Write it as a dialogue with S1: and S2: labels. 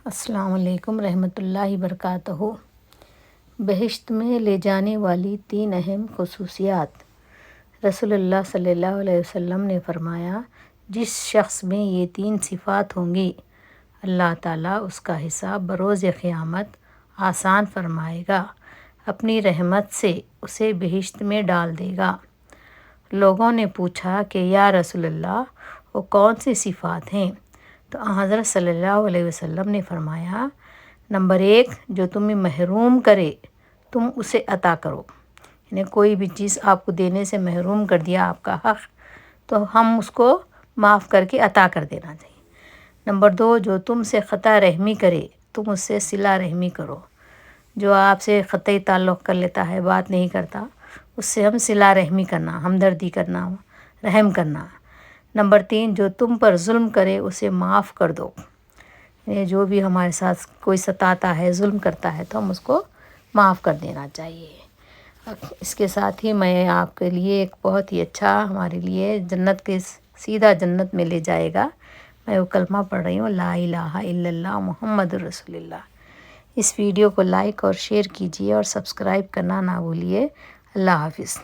S1: السلام علیکم رحمۃ اللہ وبرکاتہ۔ بہشت میں لے جانے والی 3 اہم خصوصیات۔ رسول اللہ صلی اللہ علیہ وسلم نے فرمایا، جس شخص میں یہ 3 صفات ہوں گی، اللہ تعالیٰ اس کا حساب بروز قیامت آسان فرمائے گا، اپنی رحمت سے اسے بہشت میں ڈال دے گا۔ لوگوں نے پوچھا کہ یا رسول اللہ، وہ کون سی صفات ہیں؟ تو حضرت صلی اللہ علیہ وسلم نے فرمایا، نمبر 1، جو تمہیں محروم کرے تم اسے عطا کرو، یعنی کوئی بھی چیز آپ کو دینے سے محروم کر دیا آپ کا حق، تو ہم اس کو معاف کر کے عطا کر دینا چاہیے۔ نمبر 2، جو تم سے قطع رحمی کرے تم اس سے صلہ رحمی کرو، جو آپ سے قطعی تعلق کر لیتا ہے، بات نہیں کرتا، اس سے ہم صلہ رحمی کرنا، ہمدردی کرنا، رحم کرنا۔ نمبر 3، جو تم پر ظلم کرے اسے معاف کر دو، یہ جو بھی ہمارے ساتھ کوئی ستاتا ہے، ظلم کرتا ہے، تو ہم اس کو معاف کر دینا چاہیے۔ اس کے ساتھ ہی میں آپ کے لیے ایک بہت ہی اچھا، ہمارے لیے جنت کے سیدھا جنت میں لے جائے گا، میں وہ کلمہ پڑھ رہی ہوں، لا الہ الا اللہ محمد رسول اللہ۔ اس ویڈیو کو لائک اور شیئر کیجیے اور سبسکرائب کرنا نہ بھولیے۔ اللہ حافظ۔